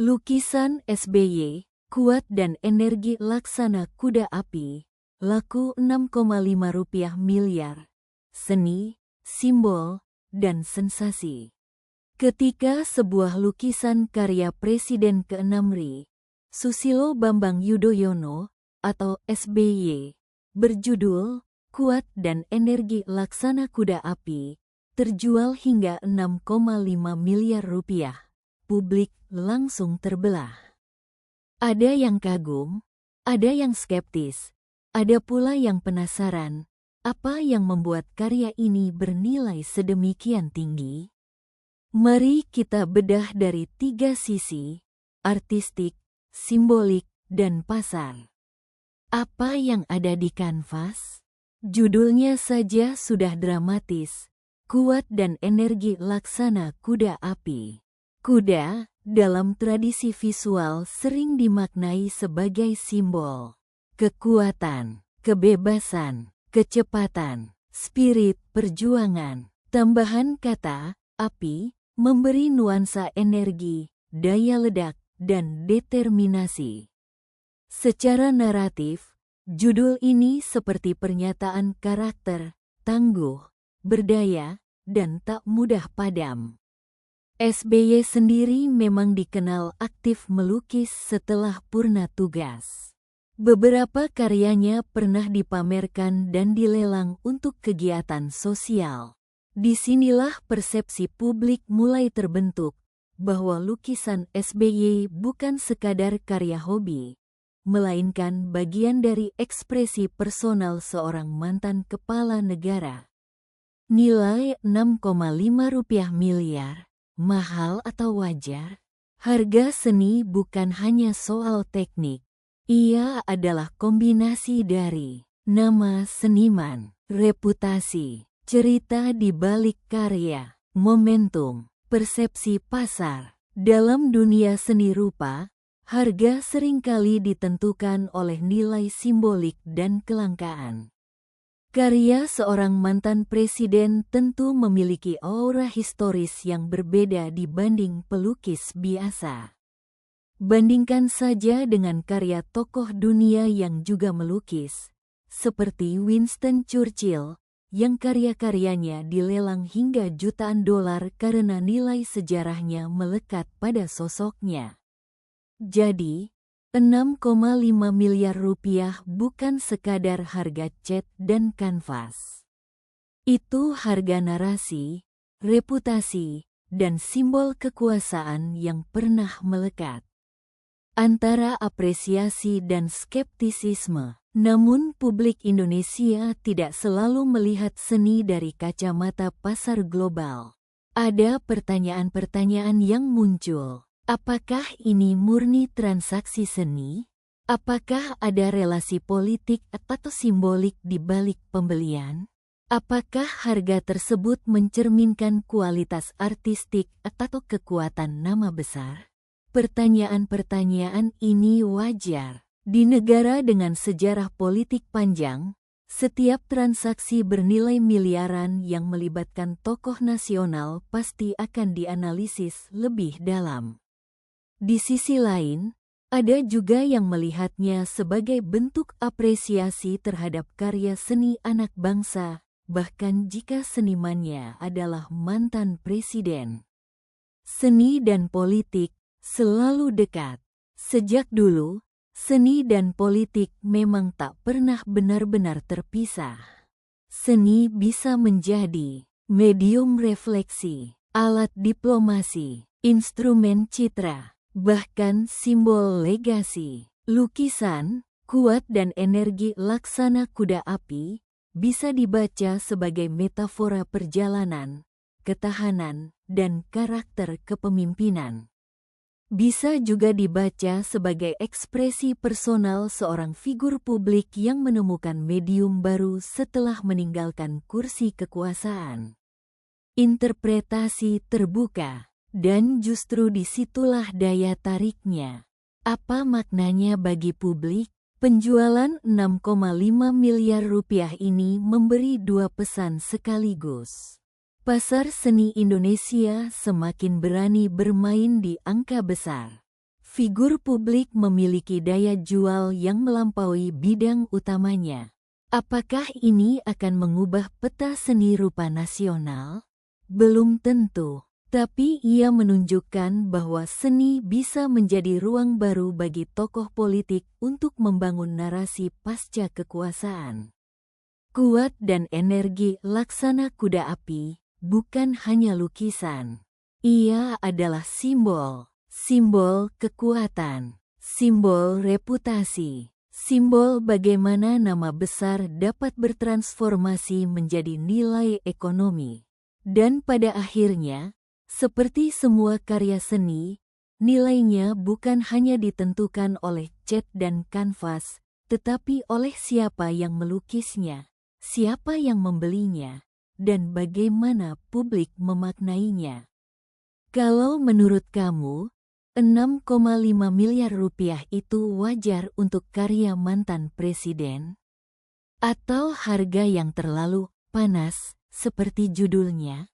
Lukisan SBY, kuat dan energi laksana kuda api, laku Rp6,5 miliar. Seni, simbol, dan sensasi. Ketika sebuah lukisan karya Presiden ke-6 RI, Susilo Bambang Yudhoyono, atau SBY, berjudul Kuat dan Energi Laksana Kuda Api, terjual hingga Rp6,5 miliar, publik langsung terbelah. Ada yang kagum, ada yang skeptis, ada pula yang penasaran, apa yang membuat karya ini bernilai sedemikian tinggi? Mari kita bedah dari 3 sisi, artistik, simbolik, dan pasar. Apa yang ada di kanvas? Judulnya saja sudah dramatis, kuat dan energi laksana kuda api. Kuda, dalam tradisi visual sering dimaknai sebagai simbol kekuatan, kebebasan, kecepatan, spirit perjuangan. Tambahan kata, api, memberi nuansa energi, daya ledak, dan determinasi. Secara naratif, judul ini seperti pernyataan karakter, tangguh, berdaya, dan tak mudah padam. SBY sendiri memang dikenal aktif melukis setelah purna tugas. Beberapa karyanya pernah dipamerkan dan dilelang untuk kegiatan sosial. Disinilah persepsi publik mulai terbentuk bahwa lukisan SBY bukan sekadar karya hobi, melainkan bagian dari ekspresi personal seorang mantan kepala negara. Nilai Rp6,5 miliar, mahal atau wajar? Harga seni bukan hanya soal teknik. Ia adalah kombinasi dari nama seniman, reputasi, cerita di balik karya, momentum, persepsi pasar. Dalam dunia seni rupa, harga seringkali ditentukan oleh nilai simbolik dan kelangkaan. Karya seorang mantan presiden tentu memiliki aura historis yang berbeda dibanding pelukis biasa. Bandingkan saja dengan karya tokoh dunia yang juga melukis, seperti Winston Churchill, yang karya-karyanya dilelang hingga jutaan dolar karena nilai sejarahnya melekat pada sosoknya. Jadi, Rp6,5 miliar bukan sekadar harga cat dan kanvas. Itu harga narasi, reputasi, dan simbol kekuasaan yang pernah melekat. Antara apresiasi dan skeptisisme. Namun publik Indonesia tidak selalu melihat seni dari kacamata pasar global. Ada pertanyaan-pertanyaan yang muncul. Apakah ini murni transaksi seni? Apakah ada relasi politik atau simbolik di balik pembelian? Apakah harga tersebut mencerminkan kualitas artistik atau kekuatan nama besar? Pertanyaan-pertanyaan ini wajar. Di negara dengan sejarah politik panjang, setiap transaksi bernilai miliaran yang melibatkan tokoh nasional pasti akan dianalisis lebih dalam. Di sisi lain, ada juga yang melihatnya sebagai bentuk apresiasi terhadap karya seni anak bangsa, bahkan jika senimannya adalah mantan presiden. Seni dan politik selalu dekat. Sejak dulu, seni dan politik memang tak pernah benar-benar terpisah. Seni bisa menjadi medium refleksi, alat diplomasi, instrumen citra, bahkan simbol legasi. Lukisan, kuat dan energi laksana kuda api, bisa dibaca sebagai metafora perjalanan, ketahanan, dan karakter kepemimpinan. Bisa juga dibaca sebagai ekspresi personal seorang figur publik yang menemukan medium baru setelah meninggalkan kursi kekuasaan. Interpretasi terbuka, dan justru disitulah daya tariknya. Apa maknanya bagi publik? Penjualan Rp6,5 miliar ini memberi 2 pesan sekaligus. Pasar seni Indonesia semakin berani bermain di angka besar. Figur publik memiliki daya jual yang melampaui bidang utamanya. Apakah ini akan mengubah peta seni rupa nasional? Belum tentu, tapi ia menunjukkan bahwa seni bisa menjadi ruang baru bagi tokoh politik untuk membangun narasi pasca kekuasaan. Kuat dan energi laksana kuda api bukan hanya lukisan. Ia adalah simbol kekuatan, simbol reputasi, simbol bagaimana nama besar dapat bertransformasi menjadi nilai ekonomi. Dan pada akhirnya, seperti semua karya seni, nilainya bukan hanya ditentukan oleh cat dan kanvas, tetapi oleh siapa yang melukisnya, siapa yang membelinya, dan bagaimana publik memaknainya. Kalau menurut kamu, 6,5 miliar rupiah itu wajar untuk karya mantan presiden? Atau harga yang terlalu panas, seperti judulnya?